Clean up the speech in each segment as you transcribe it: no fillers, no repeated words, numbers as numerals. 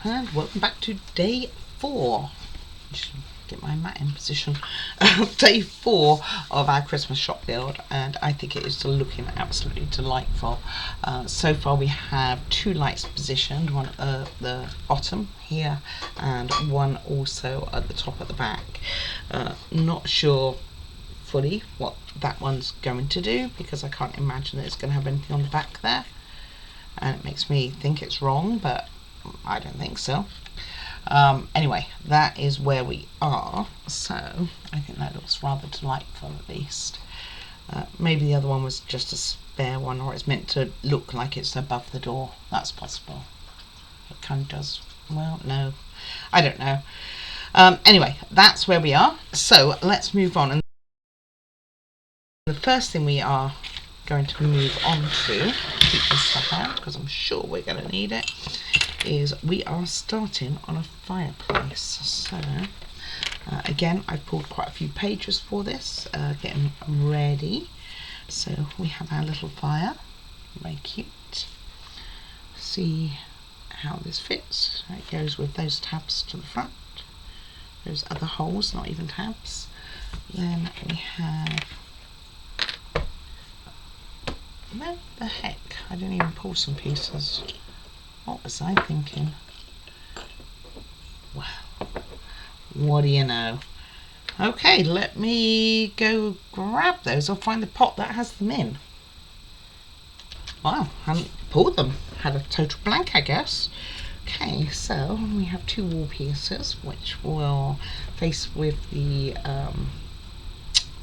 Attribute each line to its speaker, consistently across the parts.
Speaker 1: and welcome back to day 4. Just get my mat in position. Day 4 of our Christmas shop build, and I think it is looking absolutely delightful. So far we have 2 lights positioned, one at the bottom here and one also at the top at the back. Not sure fully what that one's going to do, because I can't imagine that it's going to have anything on the back there, and it makes me think it's wrong, but I don't think so. Anyway, that is where we are, so I think that looks rather delightful at least. Maybe the other one was just a spare one, or it's meant to look like it's above the door. That's possible. It kind of does. Well, no, I don't know. Anyway, that's where we are, so let's move on. And the first thing we are going to move on to, keep this stuff out because I'm sure we're going to need it, is we are starting on a fireplace. So again, I've pulled quite a few pages for this, getting ready. So we have our little fire, very cute. See how this fits. It goes with those tabs to the front, those other holes, not even tabs. Then we have, where the heck, I didn't even pull some pieces. What was I thinking? Well, what do you know? Okay, let me go grab those. I'll find the pot that has them in. Wow, I haven't pulled them. Had a total blank, I guess. Okay, so we have 2 wall pieces which will face with the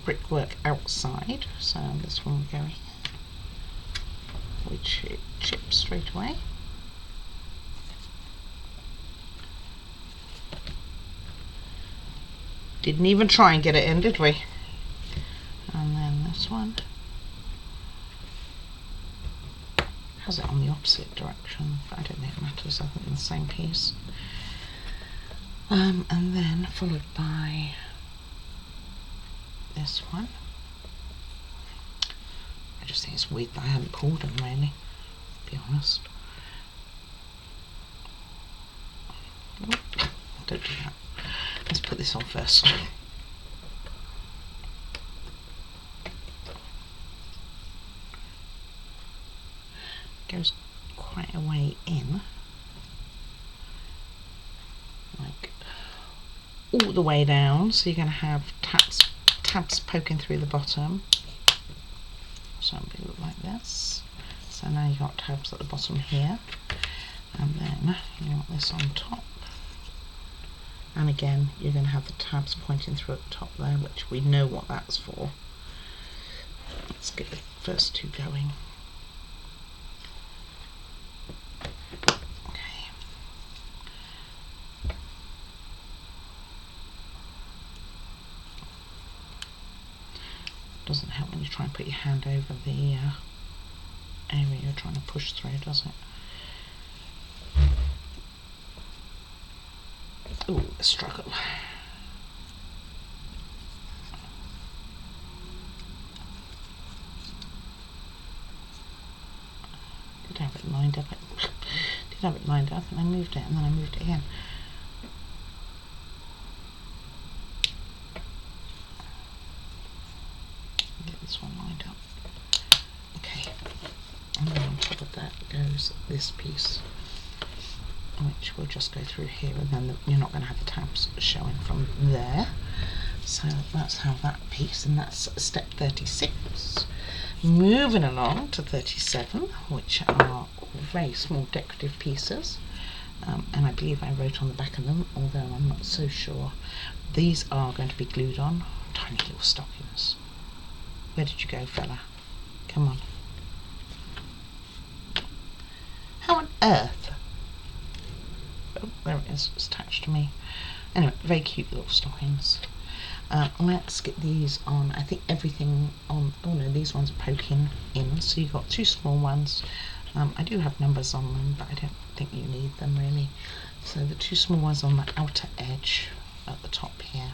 Speaker 1: brickwork outside. So this one will go here, which it chips straight away. Didn't even try and get it in, did we? And then this one has it on the opposite direction, but I don't think it matters. I think they're the same piece. And then followed by this one. I just think it's weird that I hadn't pulled them, really, to be honest. Oh, don't do that. Let's put this on first. Goes quite a way in, like all the way down, so you're going to have tabs poking through the bottom. Something look like this. So now you've got tabs at the bottom here, and then you want this on top. And again, you're going to have the tabs pointing through at the top there, which we know what that's for. Let's get the first 2 going. Okay. Doesn't help when you try and put your hand over the area you're trying to push through, does it? Ooh, a struggle. Did have it lined up. Did have it lined up, and I moved it, and then I moved it again. Get this one lined up. Okay. And then on top of that goes this piece, which we'll just go through here, and then you're not going to have the tabs showing from there. So that's how that piece, and that's step 36. Moving along to 37, which are very small decorative pieces, and I believe I wrote on the back of them, although I'm not so sure. These are going to be glued on. Tiny little stockings. Where did you go, fella? Come on. How on earth? Oh, there it is, it's attached to me. Anyway, very cute little stockings. Let's get these on. I think everything on, oh no, these ones are poking in, so you've got 2 small ones. I do have numbers on them, but I don't think you need them really. So the 2 small ones on the outer edge at the top here,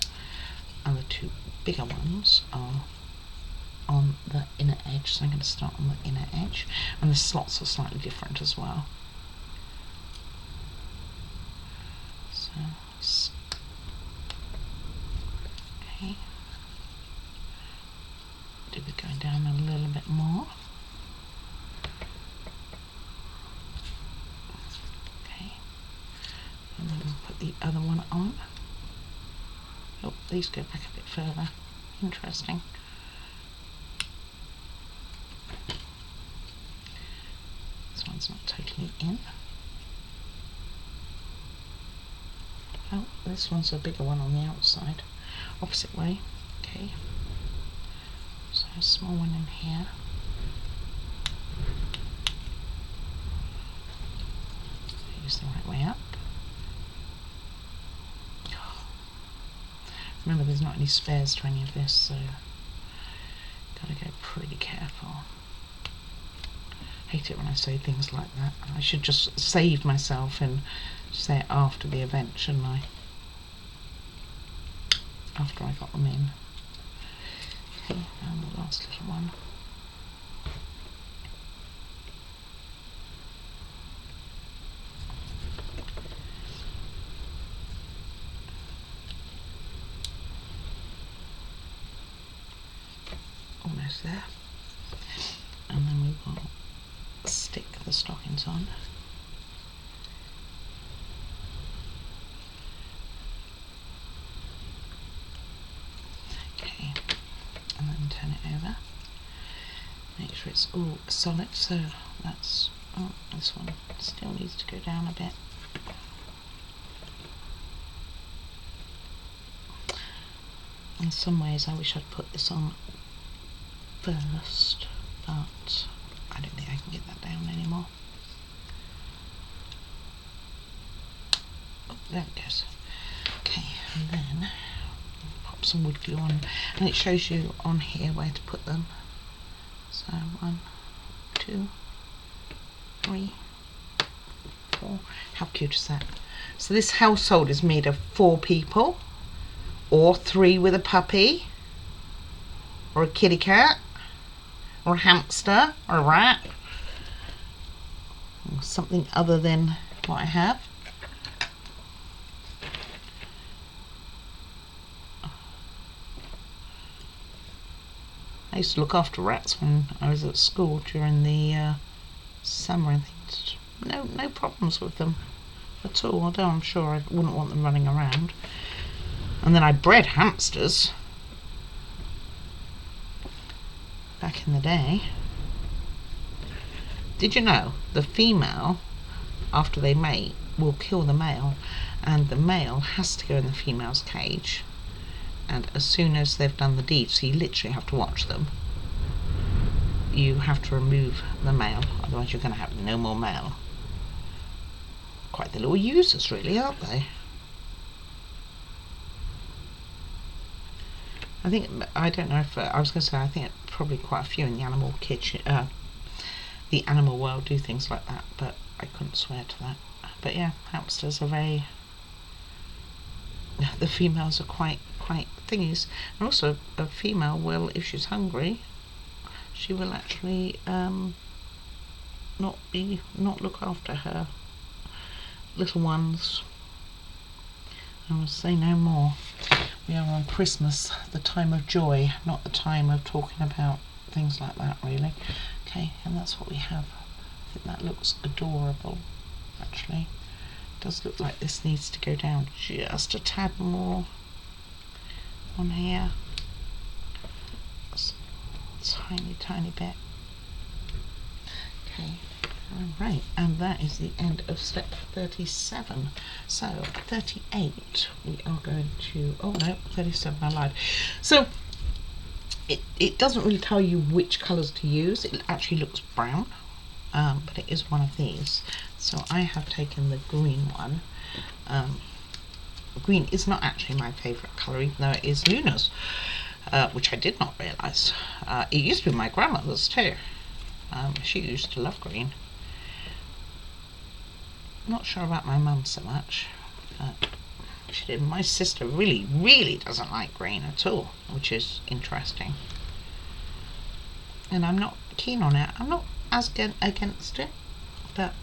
Speaker 1: and the 2 bigger ones are on the inner edge. So I'm going to start on the inner edge, and the slots are slightly different as well. So, okay. Did we go down a little bit more? Okay. And then we'll put the other one on. Oh, these go back a bit further. Interesting. This one's not totally in. Oh, this one's a bigger one on the outside. Opposite way. Okay. So a small one in here. Use the right way up. Remember, there's not any spares to any of this, so gotta go pretty careful. Hate it when I say things like that. I should just save myself and say it after the event, shouldn't I? After I got them in. Okay, and the last little one. Almost there. And then we will stick the stockings on. Okay, and then turn it over. Make sure it's all solid, so that's, oh, this one still needs to go down a bit. In some ways I wish I'd put this on first, but I don't think I can get that down anymore. Oh, there it goes. Okay, and then pop some wood glue on, and it shows you on here where to put them. So 1, 2, 3, 4. How cute is that? So this household is made of 4 people, or 3 with a puppy, or a kitty cat, or a hamster, or a rat, or something other than what I have. I used to look after rats when I was at school during the summer and things. No problems with them at all, although I'm sure I wouldn't want them running around. And then I bred hamsters back in the day. Did you know the female, after they mate, will kill the male, and the male has to go in the female's cage, and as soon as they've done the deed, so you literally have to watch them, you have to remove the male, otherwise you're going to have no more male. Quite the little users really, aren't they? I think, I don't know if, I was going to say, I think probably quite a few in the animal kitchen, the animal world do things like that, but I couldn't swear to that. But yeah, hamsters are very, the females are quite thingies, and also a female will, if she's hungry, she will actually not look after her little ones. I will say no more. We are on Christmas, the time of joy, not the time of talking about things like that really. Okay, and that's what we have. I think that looks adorable actually. It does look like this needs to go down just a tad more on here. Just a tiny bit. Okay. Alright, and that is the end of step 37. So 38 we are going to, oh no, 37, I lied. So it doesn't really tell you which colours to use. It actually looks brown, but it is one of these. So I have taken the green one. Green is not actually my favourite colour, even though it is Luna's, which I did not realise. It used to be my grandmother's too. She used to love green. Not sure about my mum so much, but she did. My sister really doesn't like green at all, which is interesting. And I'm not keen on it. I'm not as against it, but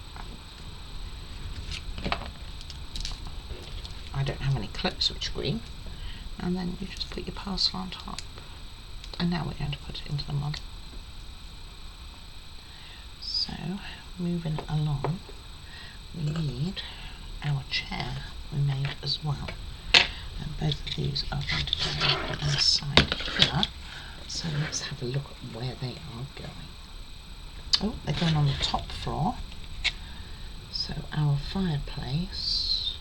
Speaker 1: switch screen, and then you just put your parcel on top. And now we're going to put it into the mug. So, moving along, we need our chair we made as well. And both of these are going to go inside here. So let's have a look at where they are going. Oh, they're going on the top floor. So our fireplace.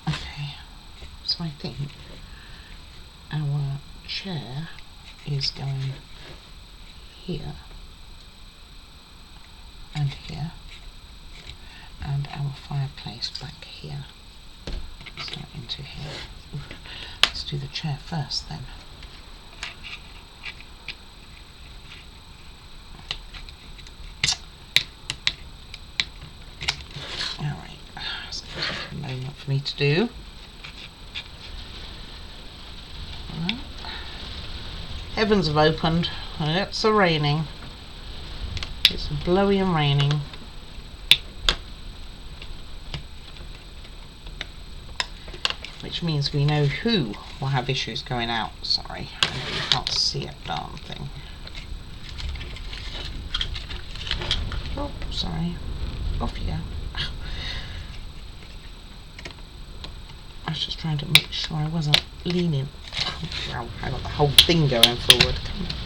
Speaker 1: Okay, so I think our chair is going here and here, and our fireplace back here, so into here. Ooh, let's do the chair first then. Alright, so it's take a moment for me to do. Right. Heavens have opened, it's raining. It's blowy and raining. Which means we know who will have issues going out. Sorry, I know you can't see a darn thing. Oh, sorry. Off you go. I was just trying to make sure I wasn't leaning. Wow, I got the whole thing going forward.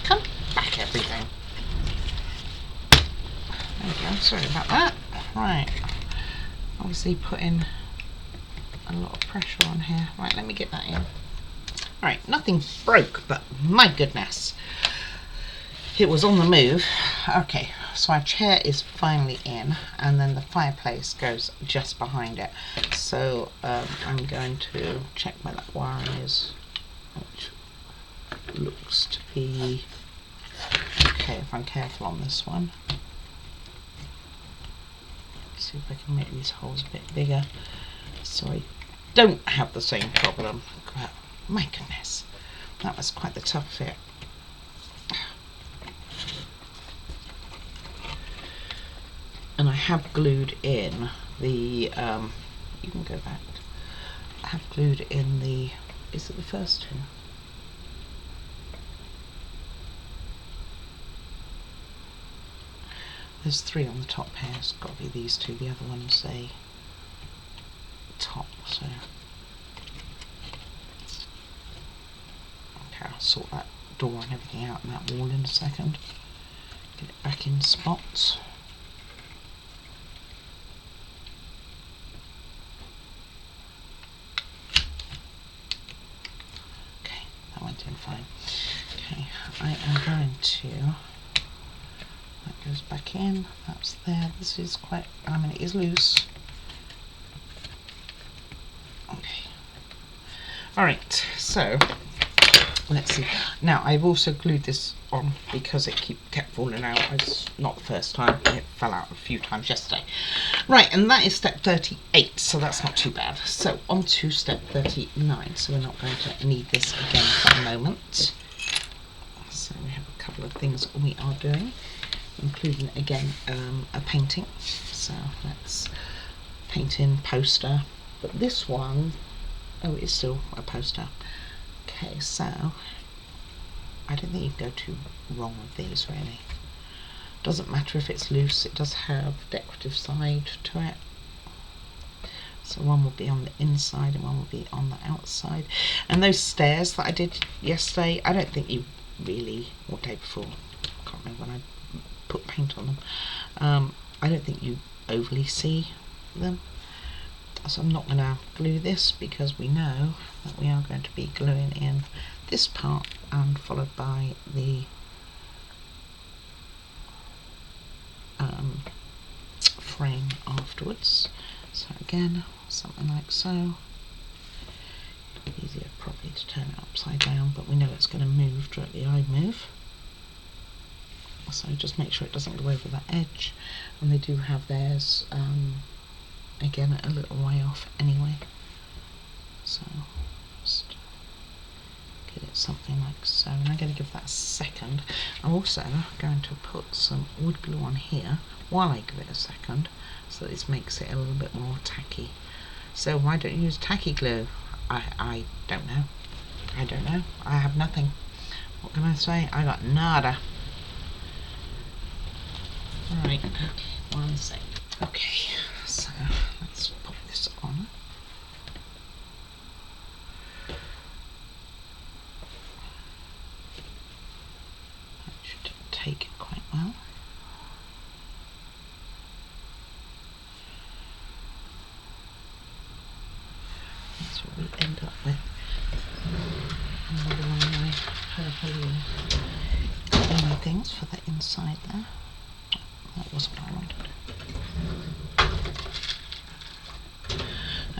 Speaker 1: Come back, everything. There we go, sorry about that. Right, obviously putting a lot of pressure on here. Right, let me get that in. Right, nothing broke, but my goodness, it was on the move. Okay, so our chair is finally in, and then the fireplace goes just behind it. So I'm going to check where that wiring is, which looks to be okay if I'm careful on this one. See if I can make these holes a bit bigger so I don't have the same problem. But my goodness, that was quite the tough fit. And I have glued in the you can go back. I have glued in the, is it the first two? There's 3 on the top here, it's got to be these 2, the other one's a top, so okay, I'll sort that door and everything out and that wall in a second. Get it back in spots. Okay, that went in fine. Okay, I am going to, that goes back in, that's there, this is quite, I mean it is loose. Okay. Alright, so let's see. Now I've also glued this on because it kept falling out. It's not the first time, it fell out a few times yesterday. Right, and that is step 38, so that's not too bad. So on to step 39, so we're not going to need this again for a moment. So we have a couple of things we are doing, including again a painting. So let's paint in poster, but this one, oh, it's still a poster. Okay, so I don't think you can go too wrong with these really. Doesn't matter if it's loose, it does have decorative side to it. So one will be on the inside and one will be on the outside. And those stairs that I did yesterday, I don't think you really, or day before, I can't remember when I put paint on them, I don't think you overly see them. So I'm not going to glue this because we know that we are going to be gluing in this part and followed by the frame afterwards. So again, something like so. Easier probably to turn it upside down, but we know it's going to move directly I move. So just make sure it doesn't go over that edge, and they do have theirs again a little way off anyway. So just get it something like so, and I'm going to give that a second. I'm also going to put some wood glue on here while I give it a second, so this makes it a little bit more tacky. So why don't you use tacky glue? I don't know. I don't know. I have nothing. What can I say? I got nada. Right, 1 sec. Okay, so let's pop this on. That should take it quite well. That's what we end up with. Another one of my purple cleaning things for the inside there. That wasn't what I wanted.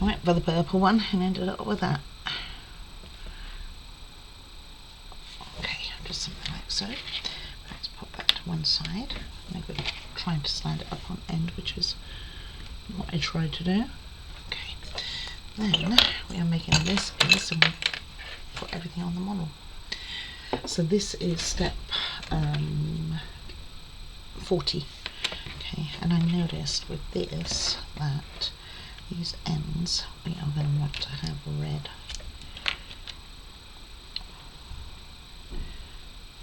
Speaker 1: I went for the purple one and ended up with that. Okay, just something like so. Let's pop that to one side. I'm going to try to stand it up on end, which is what I tried to do. Okay, then we are making this piece and we put everything on the model. So this is step 40. Okay, and I noticed with this that these ends we are going to want to have red.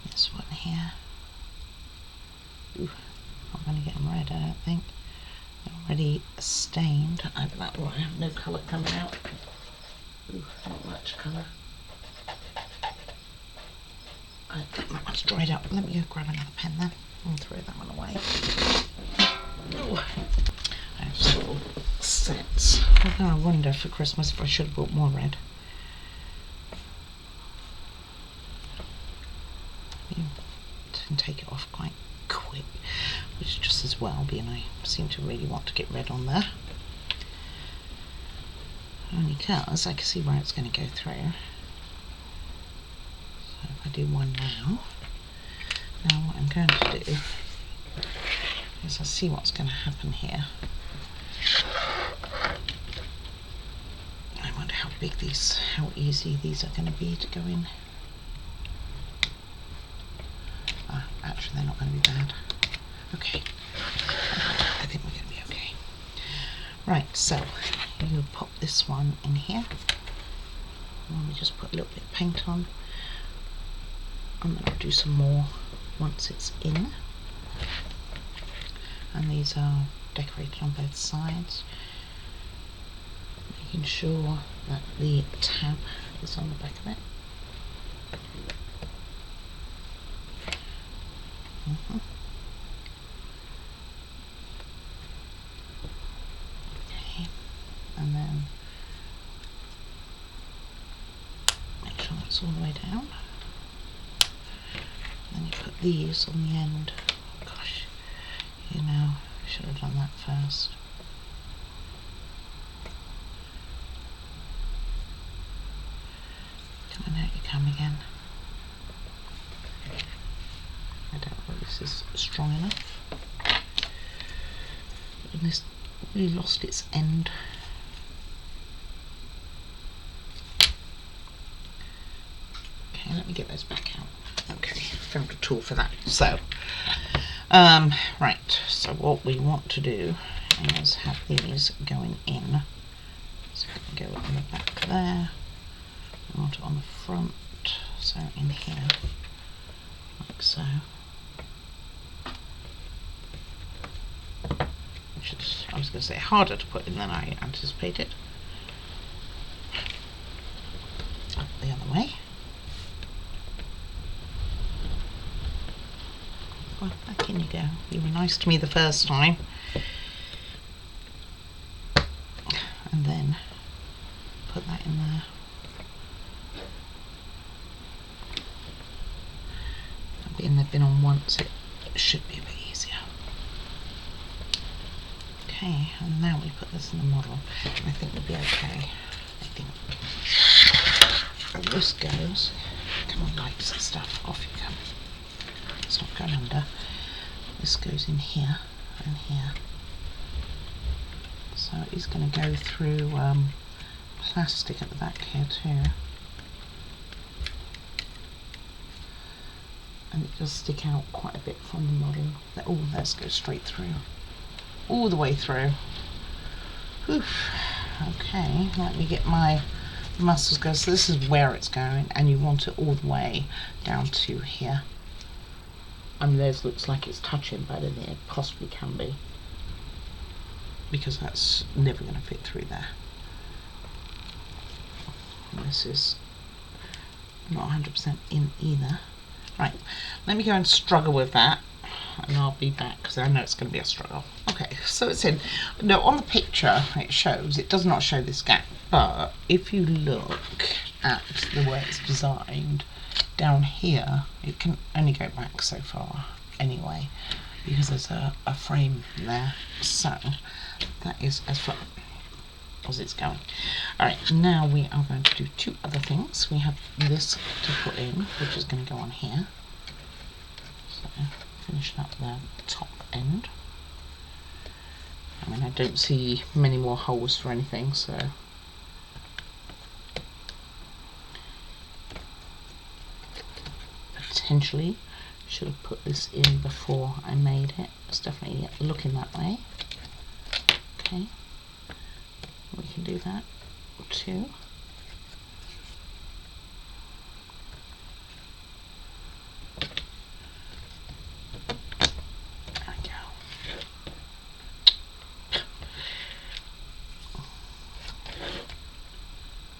Speaker 1: This one here. Ooh, not going to get them red, I don't think. They're already stained. Either that or I have no colour coming out. Ooh, not much colour. I think that one's dried up. Let me go grab another pen then and throw that one away. Oh, I have several sets. Although I wonder for Christmas if I should have bought more red. You can take it off quite quick, which is just as well, being I seem to really want to get red on there. Only because I can see where it's going to go through. So if I do one now what I'm going to do is I see what's going to happen here. I wonder how easy these are going to be to go in. Actually they're not going to be bad. Okay, I think we're going to be okay. Right, so you pop this one in here. Let me just put a little bit of paint on. I'm going to do some more once it's in. And these are decorated on both sides. Making sure that the tab is on the back of it. Okay, and then make sure that's all the way down. Then you put these on the end. Gosh, you know, I should have done that first. Come on out you come again. I don't know if this is strong enough. And this really lost its end. Okay, let me get those back out. Okay, found a tool for that. So, right, so what we want to do is have these going in. So we can go on the back there. We want it on the front, so in here, like so. Which is, I was going to say, harder to put in than I anticipated. Up the other way. Well, back in you go. You were nice to me the first time. And then put that in there. Being they've been on once, it should be a bit easier. Okay, and now we put this in the model. I think we'll be okay. I think. And this goes. Come on, lights and stuff. Off you come. It's not going under. This goes in here and here. So it's going to go through plastic at the back here too. and it does stick out quite a bit from the model. Oh, let's go straight through, all the way through. Oof. Okay, let me get my muscles going. So this is where it's going, and you want it all the way down to here. I mean, theirs looks like it's touching better than it possibly can be, because that's never going to fit through there. And this is not 100% in either. Right, let me go and struggle with that, and I'll be back because I know it's going to be a struggle. Okay, so it's in. Now on the picture it shows, it does not show this gap, but if you look at the way it's designed, down here it can only go back so far anyway, because there's a frame there, so that is as far as it's going. Alright, now we are going to do two other things. We have this to put in, which is going to go on here, so finish up the top end. I mean, I don't see many more holes for anything, so potentially should have put this in before I made it. It's definitely looking that way. Okay, we can do that too. There we go.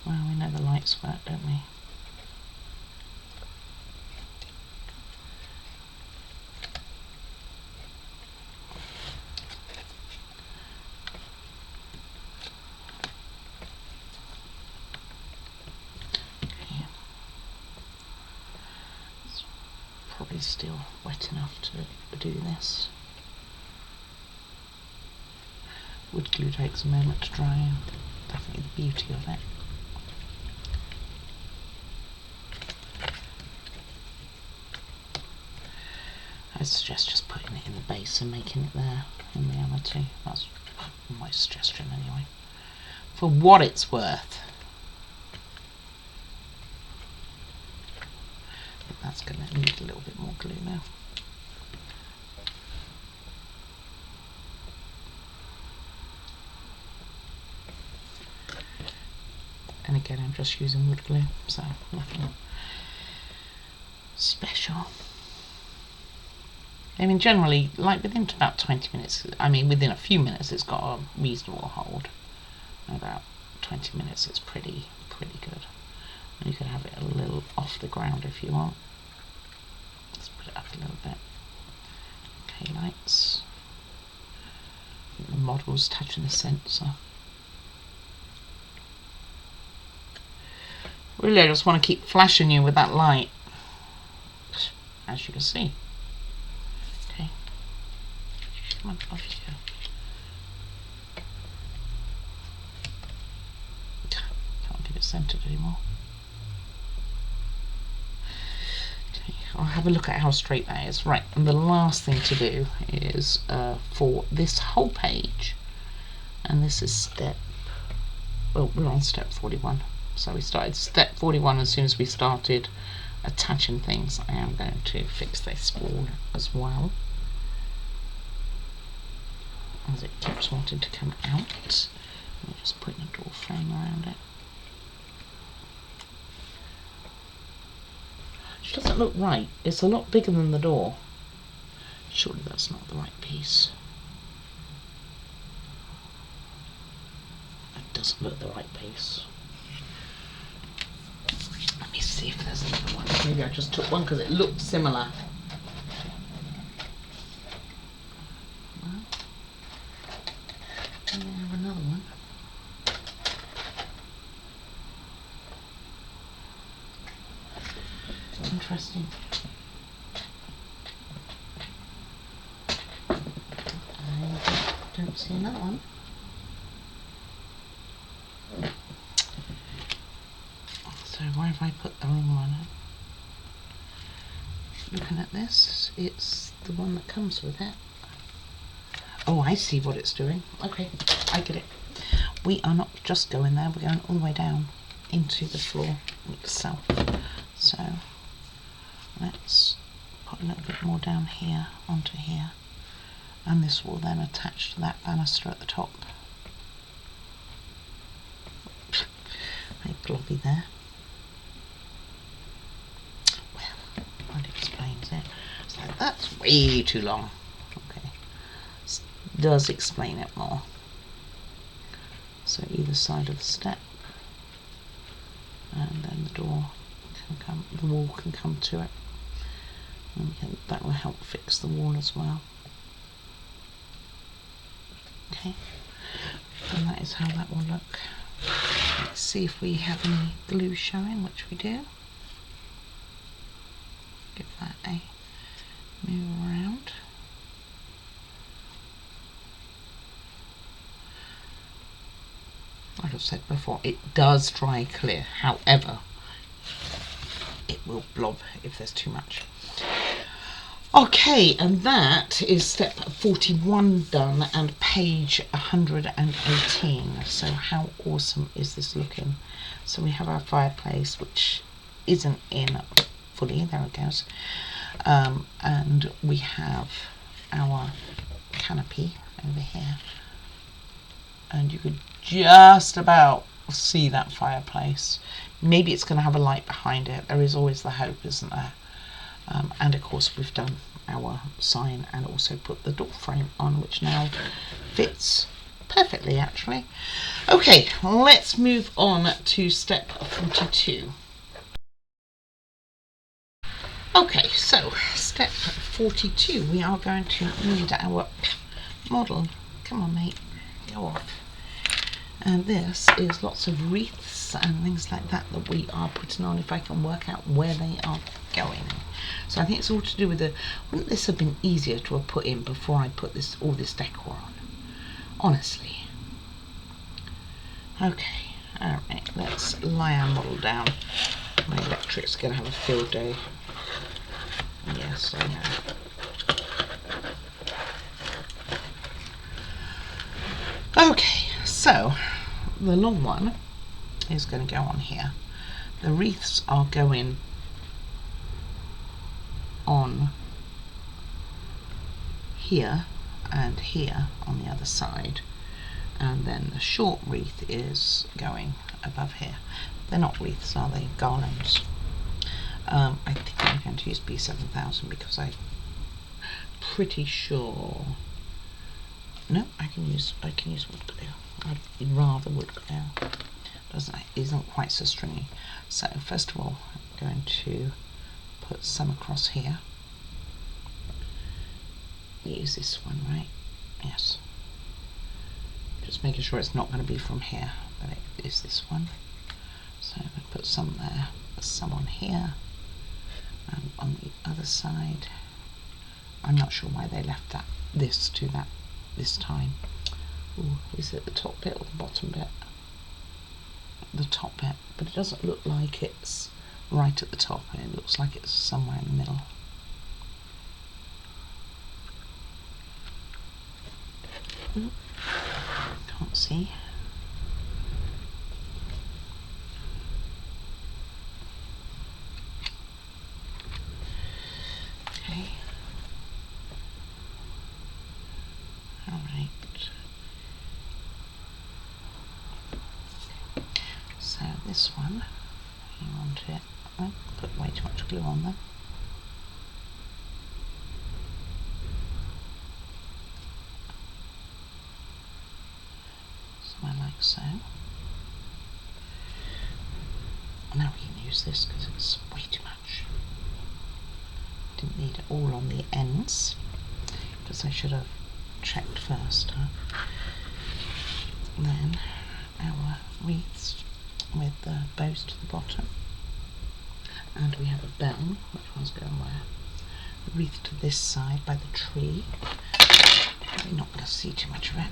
Speaker 1: Well, we know the lights work, don't we? Probably still wet enough to do this. Wood glue takes a moment to dry, definitely the beauty of it. I suggest just putting it in the base and making it there in reality. That's my suggestion anyway, for what it's worth. That's going to need a little bit more glue now. And again, I'm just using wood glue, so nothing special. I mean, generally, like within about 20 minutes, I mean, within a few minutes, it's got a reasonable hold. In about 20 minutes, it's pretty good. And you can have it a little off the ground if you want. Let's put it up a little bit. Okay, lights. The model's touching the sensor. Really, I just want to keep flashing you with that light, as you can see. Okay. Come on, off you go. Can't get it centered anymore. I'll have a look at how straight that is. Right, and the last thing to do is for this whole page, and this is step, well, we're on step 41, so we started step 41 as soon as we started attaching things. I am going to fix this wall as well, as it keeps wanting to come out. I'm just putting a door frame around it. It doesn't look right. It's a lot bigger than the door. Surely that's not the right piece. It doesn't look the right piece. Let me see if there's another one. Maybe I just took one because it looked similar. Well, I have another one. Interesting. I don't see another one. So where have I put the wrong one? Looking at this, it's the one that comes with it. Oh, I see what it's doing. Okay, I get it. We are not just going there, we're going all the way down into the floor itself. So let's put more down here onto here, and this will then attach to that banister at the top. Very blobby there. Well, that explains it. So that's way too long. Okay, this does explain it more. So either side of the step, and then the door can come, the wall can come to it, and that will help fix the wall as well. Okay, and that is how that will look. Let's see if we have any glue showing, which we do. Give that a move around. Like I've said before, it does dry clear, however it will blob if there's too much. Okay, and that is step 41 done and page 118. So how awesome is this looking? So we have our fireplace, which isn't in fully, there it goes, and we have our canopy over here, and you could just about see that fireplace. Maybe it's going to have a light behind it. There is always the hope, isn't there? And of course we've done our sign and also put the door frame on, which now fits perfectly actually. Okay, let's move on to step 42. Okay, so step 42, we are going to need our model. Come on mate, go off. And this is lots of wreaths and things like that that we are putting on, if I can work out where they are going. So I think it's all to do with the, wouldn't this have been easier to have put in before I put this all this decor on? Honestly. Okay, alright, let's lie our model down. My electric's going to have a field day. Yes, I know. Okay, so the long one is going to go on here. The wreaths are going on here and here on the other side, and then the short wreath is going above here. They're not wreaths, are they? Garlands. I think I'm going to use B7000 because I'm pretty sure. No, I can use wood glue. I'd rather wood glue. Isn't quite so stringy. So first of all, I'm going to put some across here. Use this one, right? Yes. Just making sure it's not going to be from here, but it is this one. So I'm going to put some there, some on here, and on the other side. I'm not sure why they left this time. Ooh, is it the top bit or the bottom bit? The top bit, but it doesn't look like it's right at the top, and it looks like it's somewhere in the middle. Ooh, can't see. Okay. All right. So this one, you want it. I put way too much glue on there. Somewhere like so. Now we can use this because it's way too much. Didn't need it all on the ends because I should have checked first. Then our wreaths with the bows to the bottom, and we have a bell, which one's going where? A wreath to this side by the tree. We're not going to see too much of it.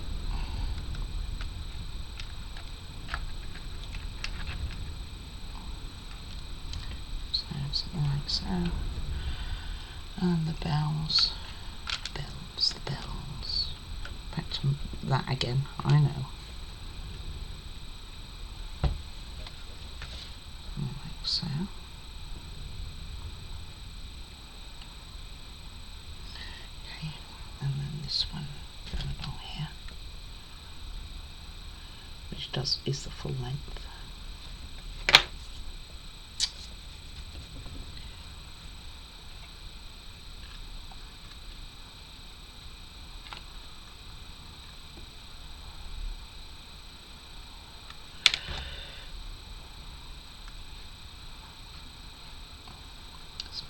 Speaker 1: So something like so, and the bells. Back to that again, I know. Like so. this one going along here, which is the full length.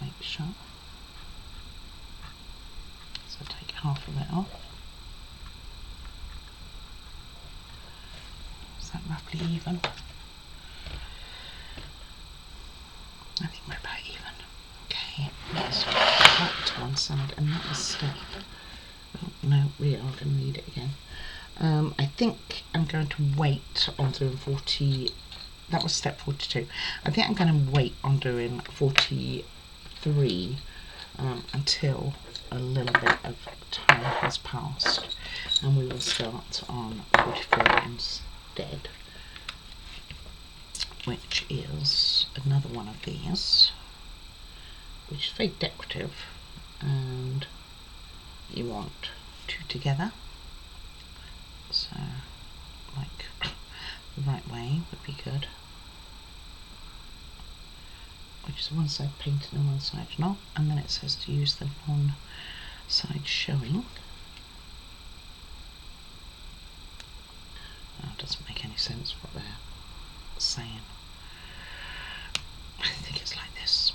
Speaker 1: Make sure. So take half of it off. Is that roughly even? I think we're about even. Okay, let's put that to one side, and that was step. Oh, no, we are going to need it again. I think I'm going to wait on doing 40. That was step 42. I think I'm going to wait on doing 43 until a little bit of time has passed, and we will start on 44 instead, which is another one of these, which is very decorative, and you want two together, so like the right way would be good. Which is one side painted and one side not, and then it says to use the non-side showing. Oh, it doesn't make any sense what they're saying. I think it's like this.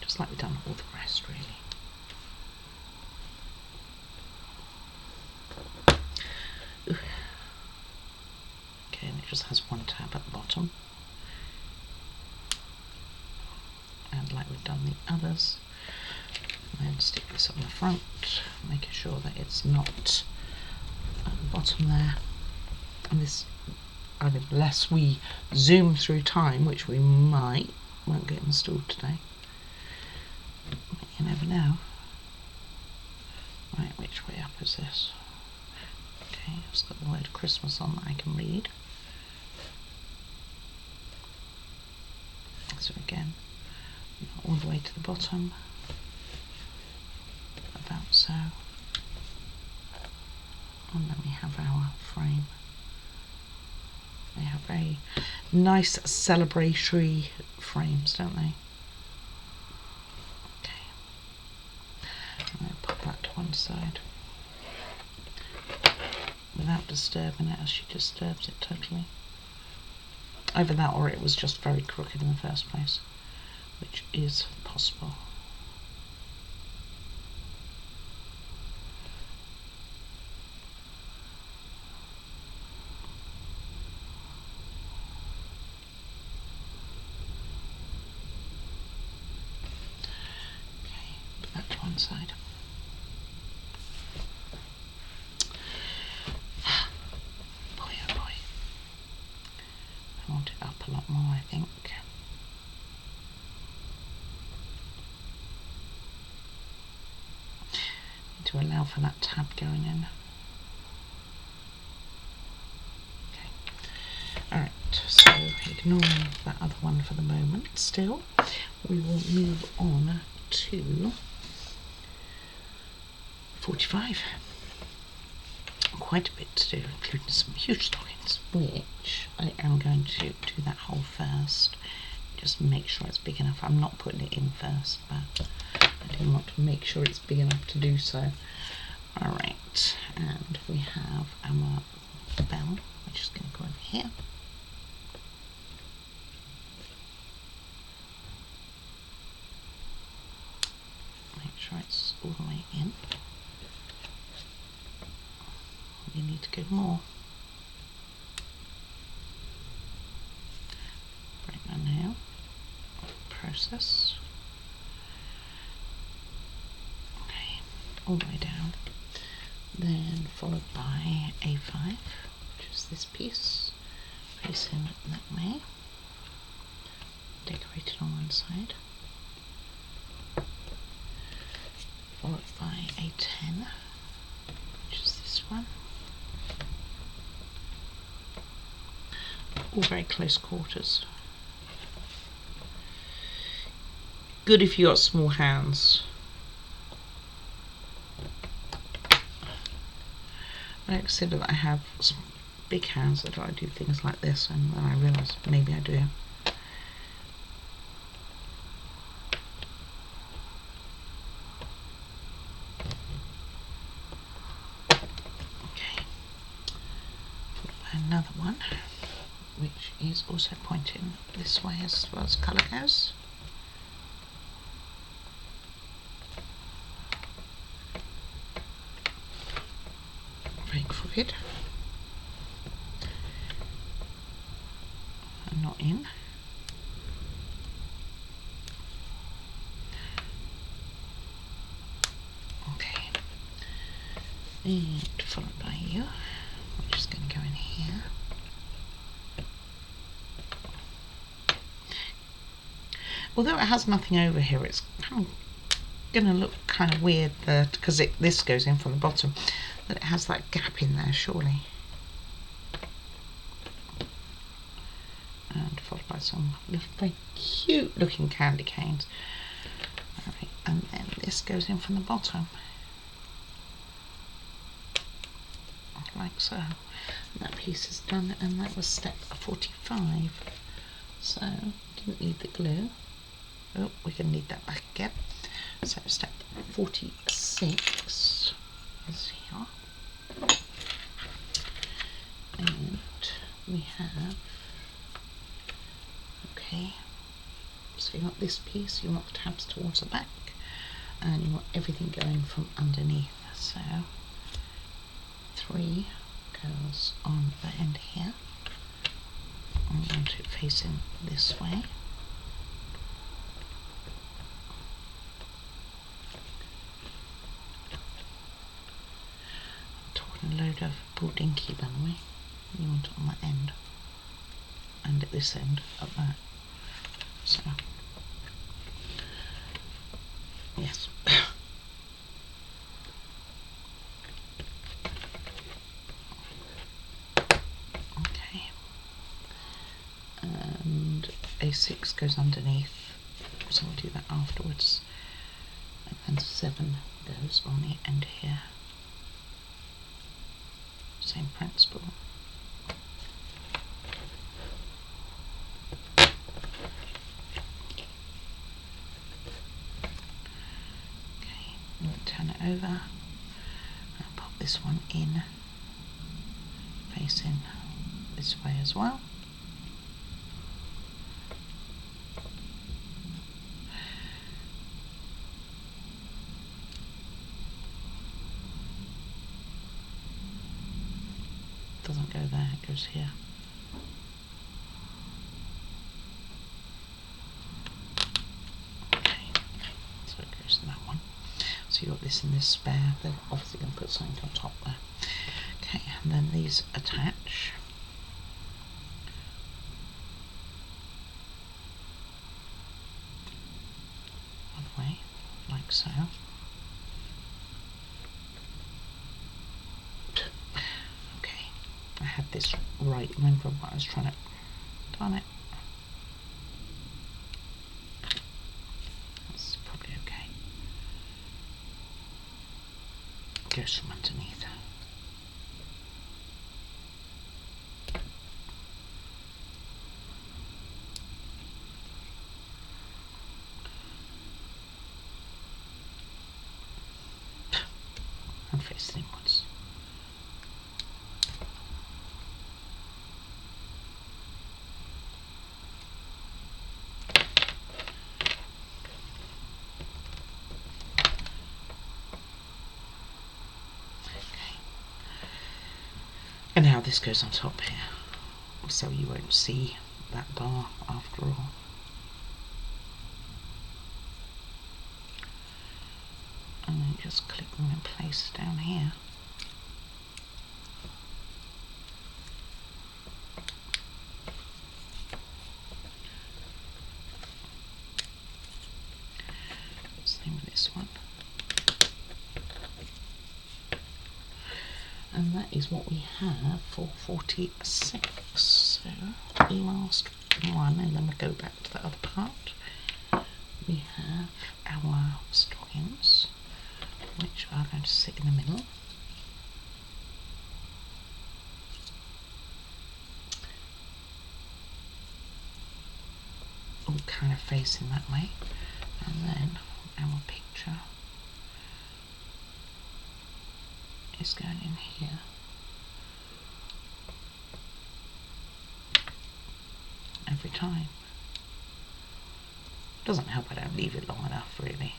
Speaker 1: Just like we've done all the rest, really. Okay, and it just has one tab at the bottom, and like we've done the others, then stick this on the front, making sure that it's not at the bottom there. And this, unless we zoom through time, which we won't get installed today, but you never know. Right, which way up is this? Okay, it's got the word Christmas on that I can read. So again, all the way to the bottom, about so, and then we have our frame. They have very nice celebratory frames, don't they? Okay, I'm going to put that to one side without disturbing it, as she disturbs it totally. Either that or it was just very crooked in the first place, which is possible. Okay, put that to one side. Boy, oh boy. I want it up a lot more, I think. Need to allow for that tab going in. Okay. Alright, so ignoring that other one for the moment still, we will move on to 45. Quite a bit to do, including some huge stockings, which I am going to do that hole first. Just make sure it's big enough. I'm not putting it in first, but I do want to make sure it's big enough to do so. Alright, and we have our bell, which is going to go over here. Make sure it's all the way in. You need to go more. Break my nail. Process. Okay, all the way down. Then followed by A5, which is this piece, facing that way. Decorated on one side. Followed by A10, which is this one. all very close quarters. Good if you got small hands. I consider that I have some big hands that I do things like this, and then I realise maybe I do. Okay, another one which is also pointing this way as far as colour goes. Very crooked and not in. Okay, and followed by you, which is going to go in here. Although it has nothing over here, it's kind of going to look kind of weird that because this goes in from the bottom, that it has that gap in there, surely. And followed by some very cute looking candy canes. Alright, and then this goes in from the bottom, like so. And that piece is done, and that was step 45. So didn't need the glue. Oh, we're going to need that back again. So step 46 is here, and we have, okay, so you want this piece, you want the tabs towards the back, and you want everything going from underneath. So 3 goes on the end here, and you want it facing this way. A load of vidIQ, by the way. You want it on that end and at this end up there. So yes. Okay, and A6 goes underneath, so we'll do that afterwards, and then 7 goes on the end here. Same principle. Okay, we'll turn it over and pop this one in, facing this way as well. Doesn't go there, it goes here. Okay, so it goes to that one. So you've got this and this spare, they're obviously going to put something on top there. Okay, and then these attach. One way, like so. I had this right, remember what I was trying to, darn it. That's probably okay. Goes from underneath. And face inwards. And now this goes on top here, so you won't see that bar after all. And then just click them in place down here. Same with this one. And that is what we have for 46. So So last one, and then we'll go back to the other part. We have our stockings, which are going to sit in the middle. All kind of facing that way, and then our picture is going in here. Every time. Doesn't help I don't leave it long enough, really.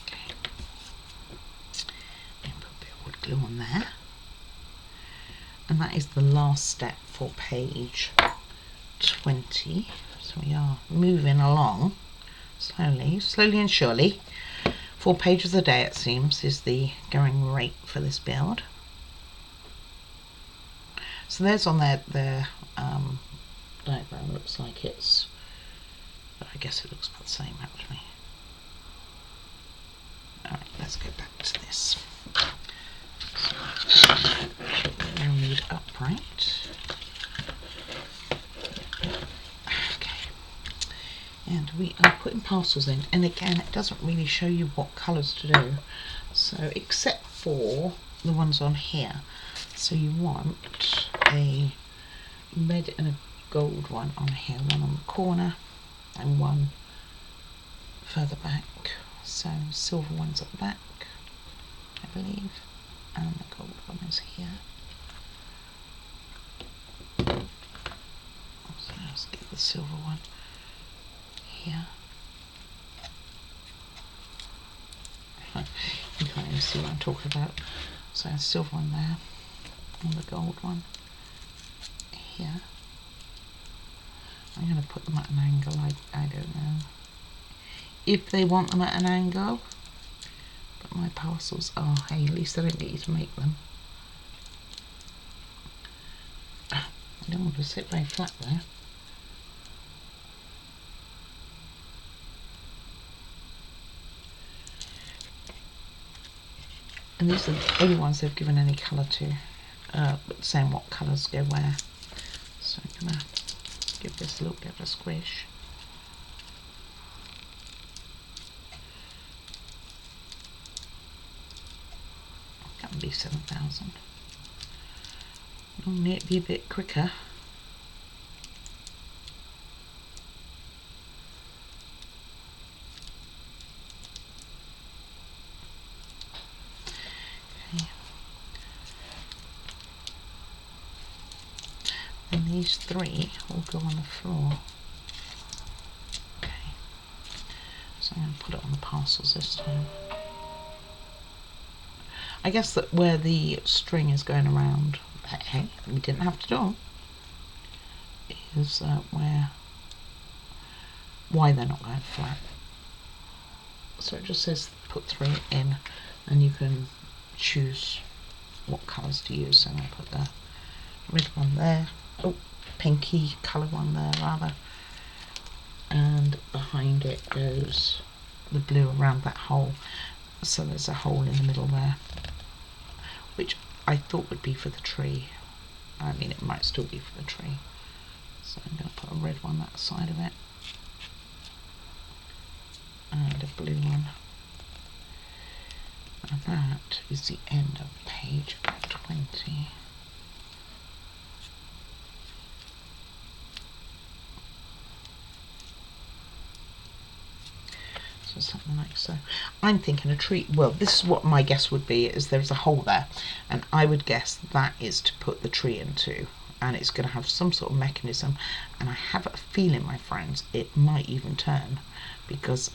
Speaker 1: Okay. And put a bit of wood glue on there. And that is the last step for page 20. So we are moving along slowly and surely. 4 pages a day, it seems, is the going rate for this build. So there's on their diagram. Looks like it's, but I guess it looks about the same actually. Alright, let's go back to this. So, now need upright. Okay. And we are putting parcels in, and again it doesn't really show you what colours to do, so except for the ones on here. So you want a red and a gold one on here, one on the corner and one further back. So silver one's at the back, I believe, and the gold one is here. So let's get the silver one here. You can't even see what I'm talking about. So a silver one there, and the gold one here. I'm going to put them at an angle, I don't know if they want them at an angle, but my parcels are, hey, at least I don't get you to make them. I don't want to sit very flat there. And these are the only ones they've given any colour to, but saying what colours go where. So I'm going to give this a little bit of a squish. That would be 7,000. Normally it'd be a bit quicker. And these 3 will go on the floor. Okay, so I'm going to put it on the parcels this time. I guess that where the string is going around, hey, we didn't have to do it, is why they're not going flat. So it just says put 3 in, and you can choose what colours to use. So I'll put the red one there. Oh, pinky colour one there rather, and behind it goes the blue around that hole, so there's a hole in the middle there, which I thought would be for the tree. I mean, it might still be for the tree, so I'm going to put a red one that side of it and a blue one, and that is the end of page 20. So something like so. I'm thinking a tree, well, this is what my guess would be, is there's a hole there, and I would guess that is to put the tree into, and it's going to have some sort of mechanism, and I have a feeling, my friends, it might even turn, because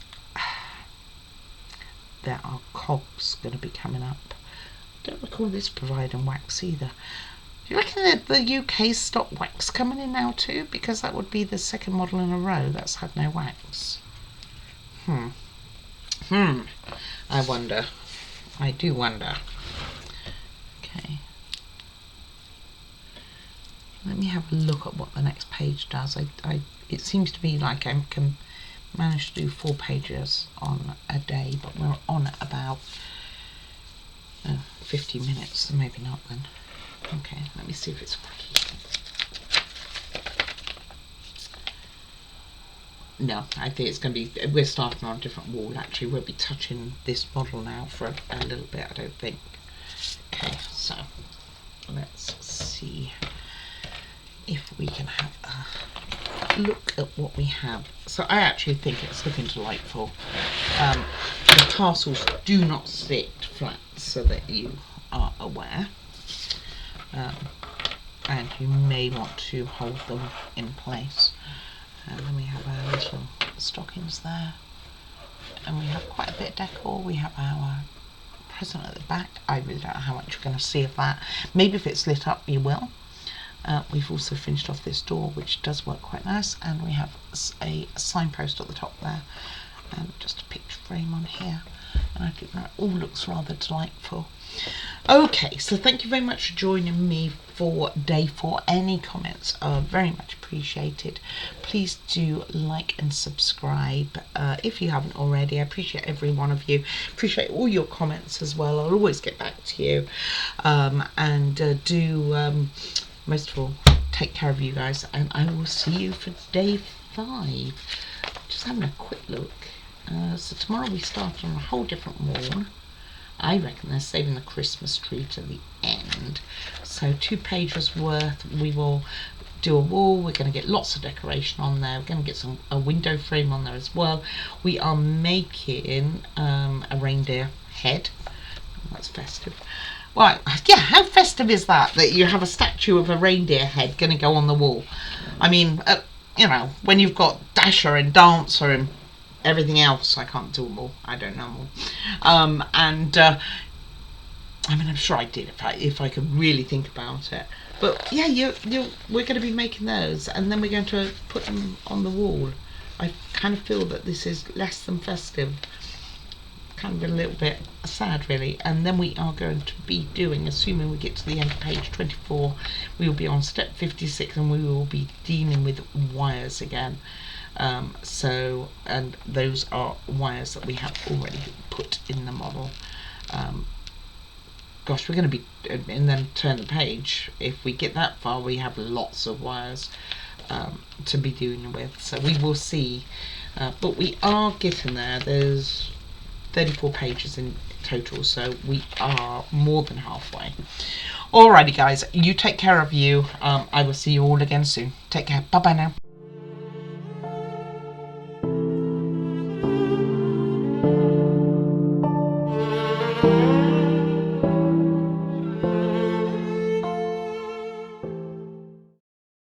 Speaker 1: there are cogs going to be coming up. I don't recall this providing wax either. Do you reckon that the UK stock wax coming in now too? Because that would be the second model in a row that's had no wax. I wonder. I do wonder. Okay. Let me have a look at what the next page does. It seems to be like I'm managed to do 4 pages on a day, but we're on at about 15 minutes, so maybe not then. Okay, let me see if it's quickie. No, I think it's going to be, we're starting on a different wall actually. We'll be touching this model now for a little bit, I don't think. Okay, so let's see if we can have a look at what we have. So I actually think it's looking delightful. The parcels do not sit flat, so that you are aware. And you may want to hold them in place. And then we have our little stockings there. And we have quite a bit of decor. We have our present at the back. I really don't know how much you're going to see of that. Maybe if it's lit up, you will. We've also finished off this door, which does work quite nice. And we have a signpost at the top there. And just a picture frame on here. And I think that all looks rather delightful. Okay, so thank you very much for joining me for day 4. Any comments are very much appreciated. Please do like and subscribe if you haven't already. I appreciate every one of you. Appreciate all your comments as well. I'll always get back to you. Most of all, take care of you guys, and I will see you for day 5. Just having a quick look. So tomorrow we start on a whole different wall. I reckon they're saving the Christmas tree to the end. So 2 pages worth. We will do a wall. We're going to get lots of decoration on there. We're going to get a window frame on there as well. We are making a reindeer head. That's festive. Well, yeah, how festive is that? That you have a statue of a reindeer head going to go on the wall. I mean, you know, when you've got Dasher and Dancer and everything else, I can't do them all. I don't know them all. I mean, I'm sure I did if I could really think about it. But yeah, we're going to be making those, and then we're going to put them on the wall. I kind of feel that this is less than festive. Kind of a little bit sad, really. And then we are going to be doing, assuming we get to the end of page 24, we will be on step 56, and we will be dealing with wires again. And those are wires that we have already put in the model. Gosh, we're going to be, and then turn the page. If we get that far, we have lots of wires to be dealing with. So we will see. But we are getting there. There's 34 pages in total, so we are more than halfway. Alrighty guys, you take care of you. I will see you all again soon. Take care. Bye bye now.